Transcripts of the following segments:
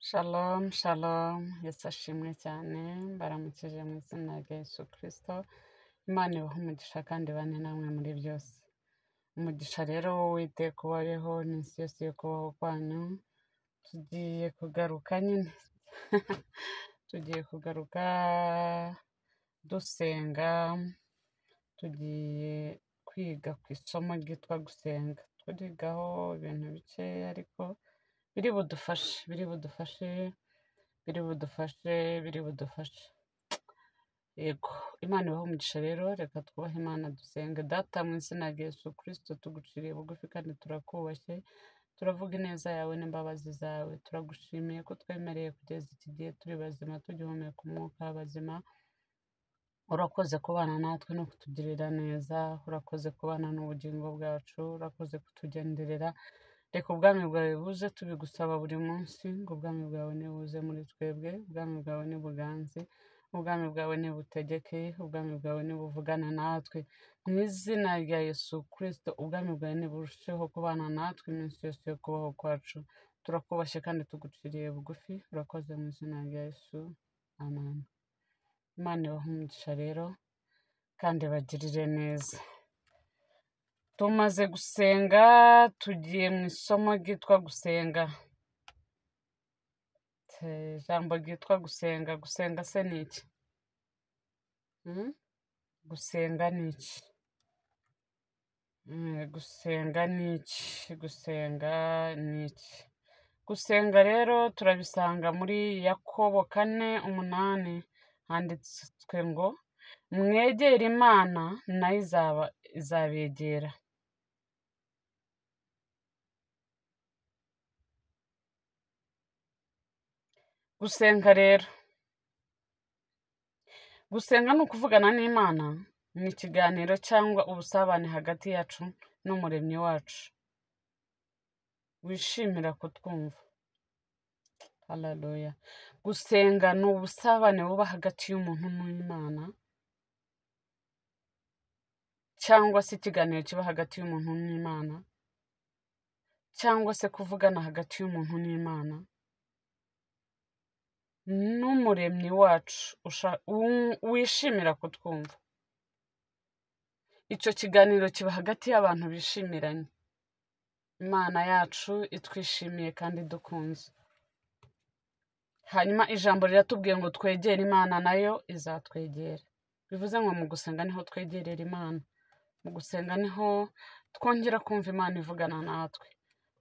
Shalom, shalom, Yesu ashimwe cyane, mbaramukije mu izina rya Yesu Kristo, Imana ibahe umugisha kandi ibane namwe muri byose. Umugisha rero w'Uwiteka ubabeho n'isi yose yo kubaho kwanyu, tugiye kugaruka nyine, tugiye kugaruka dusenga, tugiye kwiga ku isomo ryitwa gusenga, turigaho ibintu bikeya ariko biri budufashe. Yego, Imana ibahe umugisha rero, reka twubahe Imana dusenge. Data mu izina rya Yesu Kristo tuguciriye bugufi kandi turakubashye, turavuga ineza yawe n'imbabazi zawe, turagushimiye ko twemereye kugeza iki gihe turi bazima, tugihumeka umwuka w'abazima. Urakoze kubana natwe no kutugirira neza, urakoze kubana n'ubugingo bwacu, urakoze kutugenderera. Reka ubwami bwawe buze tubigusaba buri munsi, ngo ubwami bwawe nibuze muri twebwe, ubwami bwawe nibuganze, ubwami bwawe nibutegeke, ubwami bwawe nibuvugane natwe. Mu izina rya Yesu Kristo, ubwami bwawe niburusheho kubana natwe iminsi yose yo kubaho kwacu. Turakubashye kandi tuguciriye bugufi, urakoze mu izina rya Yesu. Amen. Imana ibahe umugisha rero kandi bagirire neza. Tumaze gusenga, tugiye mu isomo ryitwa gusenga. Ijambo ryitwa gusenga, gusenga se ni iki? Gusenga ni iki? Gusenga ni iki? Gusenga ni iki? Gusenga rero turabisanga muri Yakobo 4:8, handitswe ngo mwegere Imana nayo izabegera. Gusenga rero, gusenga ni ukuvugana n'Imana, ni ikiganiro cyangwa ubusabane hagati yacu n'umuremyi wacu wishimira kutwumva. Haleluya. Gusenga ni ubusabane buba hagati y'umuntu n'Imana, cyangwa se ikiganiro kiba hagati y'umuntu n'Imana, cyangwa se kuvugana hagati y'umuntu n'Imana n'umuremyi wacu wishimira kutwumva. Icyo kiganiro kiba hagati y'abantu bishimiranye, Imana yacu itwishimiye kandi dukunze. Hanyuma ijambo riratubwiye ngo twegere Imana nayo izatwegera. Bivuze ngo mu gusenga niho twegerera Imana, mu gusenga niho twongera kumva Imana ivugana natwe,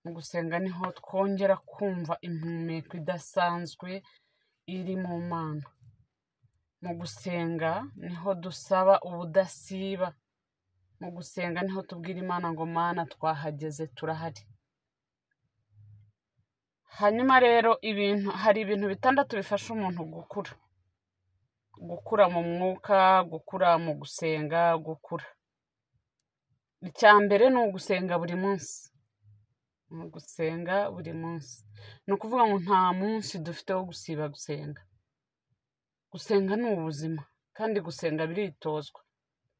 mu gusenga niho twongera kumva impumeko idasanzwe iri mu Mana, mu gusenga niho dusaba ubudasiba, mu gusenga niho tubwira Imana ngo Mana twahageze turahari. Hanyuma rero hari ibintu bitandatu bifasha umuntu gukura mu mwuka, gukura mu gusenga, gukura. Icya mbere ni ugusenga buri munsi. Gusenga buri munsi ni ukuvuga ngo nta munsi dufite wo gusiba gusenga. Gusenga ni ubuzima kandi gusenga biritozwa.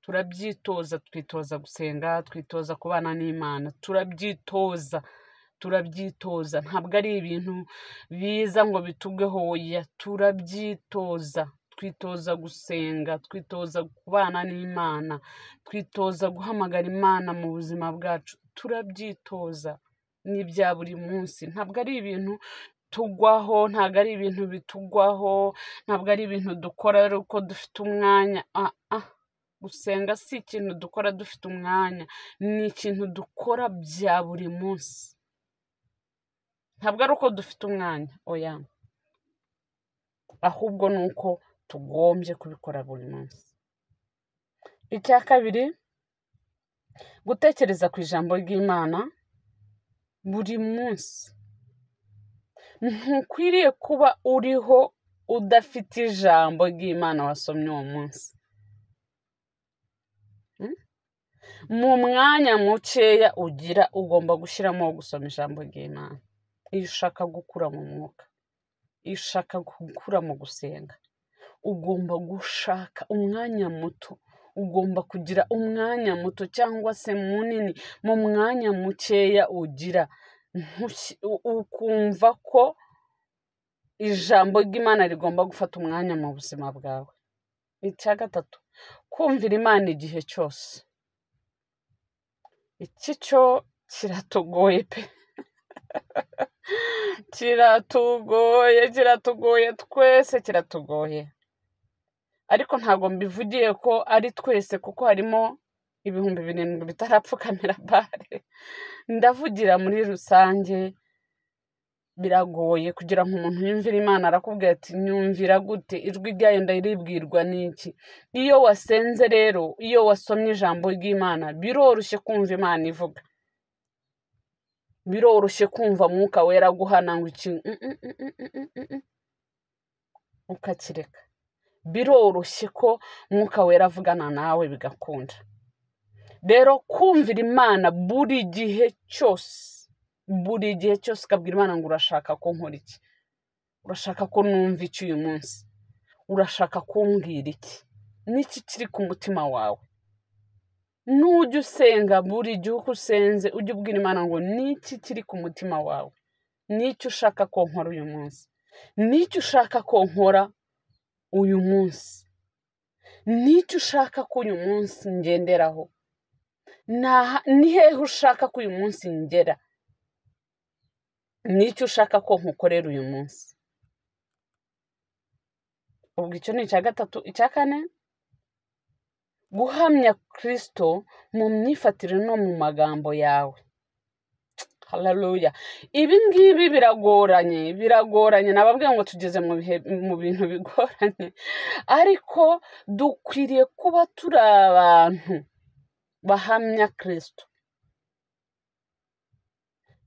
Turabyitoza, twitoza gusenga, twitoza kubana n'Imana, turabyitoza. Ntabwo ari ibintu biza ngo bitugweho, oya, turabyitoza. Twitoza gusenga, twitoza kubana n'Imana, twitoza guhamagara Imana mu buzima bwacu, turabyitoza. Ni ibya buri munsi, ntabwo ari ibintu tugwaho, ntabwo ari ibintu bitugwaho, ntabwo ari ibintu dukora ari uko dufite umwanya. Gusenga si ikintu dukora dufite umwanya, ni ikintu dukora bya buri munsi. Ntabwo ari uko dufite umwanya, oya, ahubwo ni uko tugombye kubikora buri munsi. Icya kabiri, gutekereza ku ijambo ry'Imana buri munsi. Ntukwiriye kuba uriho udafite ijambo ry'Imana wasomye uwo munsi. Mu mwanya mukeya ugira ugomba gushyiramo wo gusoma ijambo ry'Imana. Iyo ushaka gukura mu mwuka, iyo ushaka gukura mu gusenga, ugomba gushaka umwanya muto, ugomba kugira umwanya muto cyangwa se munini mu mwanya mukeya ugira, ukumva ko ijambo ry'Imana rigomba gufata umwanya mu buzima bwawe. Icya gatatu, kumvira Imana igihe cyose. Iki cyo kiratugoye pe. kiratugoye twese kiratugoye. Ariko ntabwo mbivugiye ko ari twese, kuko harimo 7,000 bitarapfukamira bare. Ndavugira muri rusange. Biragoye kugira ngo umuntu yumvire Imana. Arakubwira ati nyumvira gute? Ijwi ryayo ndaribwirwa n'iki? Iyo wasenze rero, iyo wasomye ijambo ry'Imana, biroroshye kumva Imana ivuga. Biroroshye kumva Mwuka Wera guhana ngo iki ukakireka. Biroroshye ko Mwuka Wera avugana nawe bigakunda. Rero kumvira Imana buri gihe cyose ukabwira Imana ngo urashaka ko nkora iki? Urashaka ko numva iki uyu munsi? Urashaka kumbwira iki? Niki kiri ku mutima wawe? Nujya usenga buri gihe uko usenze, ujye ubwira Imana ngo niki kiri ku mutima wawe? Niki ushaka ko nkora uyu munsi? Niki ushaka ko nkora uyu munsi? Niki ushaka ko uyu munsi ngenderaho? Ni hehe ushaka ko uyu munsi ngera? Niki ushaka ko nkukorera uyu munsi? Ubwo icyo ni icya gatatu. Icya kane, guhamya Kristo mu myifatire no mu magambo yawe. Haleluya. Ibi ngibi biragoranye. Nababwiye ngo tugeze mu bintu bigoranye. Ariko dukwiriye kuba turi abantu bahamya Kristo.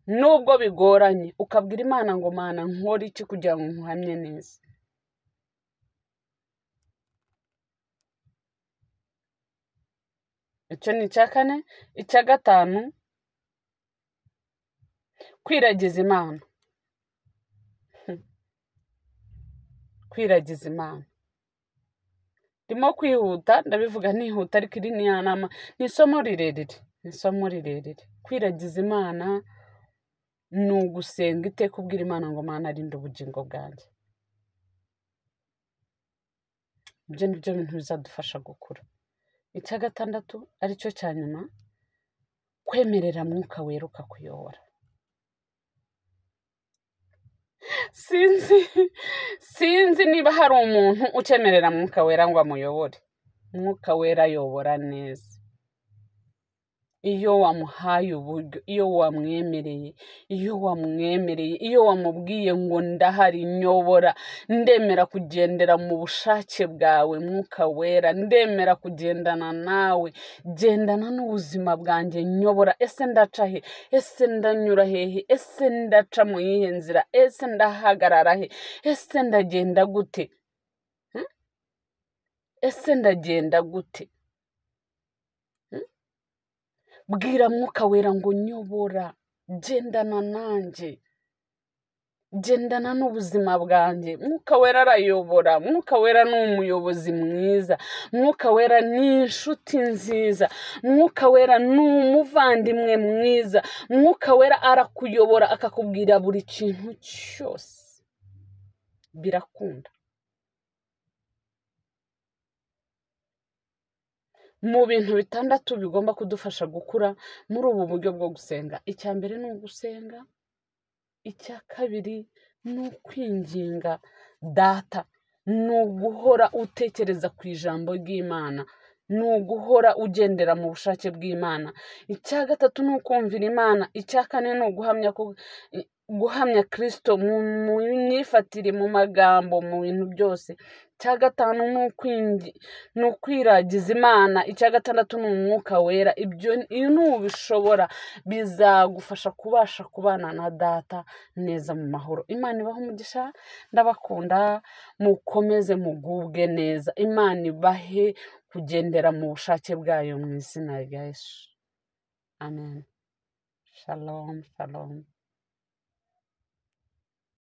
Nubwo bigoranye, ukabwira Imana ngo Mana nkora iki kugira ngo nkuhamye neza? Icyo ni icya kane. Icya gatanu, kwiragiza Imana. Kwiragiza Imana. Ndimo kwihuta, ndabivuga nihuta, ariko iri ni isomo rirerire. Kwiragiza Imana ni ugusenga iteka ubwira Imana ngo Mana arinde ubugingo bwanjye. Ibyo ni byo bintu bizadufasha gukura. Icya gatandatu, aricyo cya nyuma, kwemerera Mwuka Wera ukakuyobora. Sinzi niba hari umuntu ukemerera Mwuka Wera ngo amuyobore. Mwuka Wera ayobora neza. Iyo wamuhaye uburyo, iyo wamwemereye, iyo wamubwiye ngo ndahari nyobora, ndemera kugendera mu bushake bwawe Mwuka Wera, ndemera kugendana nawe, gendana n'ubuzima bwanjye nyobora. Ese ndaca he? Ese ndanyura hehe? Ese ndaca mu yihe nzira? Ese ndahagarara he? Ese ndagenda gute? Ese ndagenda gute? Bwira Mwuka Wera ngo nyobora, gendana nanjye, gendana n'ubuzima bwanjye. Mwuka Wera arayobora. Mwuka Wera ni umuyobozi mwiza. Mwuka Wera ni inshuti nziza. Mwuka Wera ni umuvandimwe mwiza. Mwuka Wera arakuyobora akakubwira buri kintu cyose. Birakunda. Mu bintu bitandatu bigomba kudufasha gukura muri ubu buryo bwo gusenga. Icya mbere ni ugusenga. Icya kabiri ni ukwinginga Data. Ni uguhora utekereza ku ijambo ry'Imana. Ni uguhora ugendera mu bushake bw'Imana. Icya gatatu ni ukumvira Imana. Icya kane ni guhamya Kristo mu myifatire, mu magambo, mu bintu byose. Icya gatanu ni ukwiragiza Imana. Icya gatandatu ni Umwuka Wera. Iyo nubishobora bizagufasha kubasha kubana na Data neza mu mahoro. Imana ibahe umugisha. Ndabakunda. Mukomeze mugubwe neza. Imana ibahe kugendera mu bushake bwayo mu izina rya Yesu. Amen. Shalom.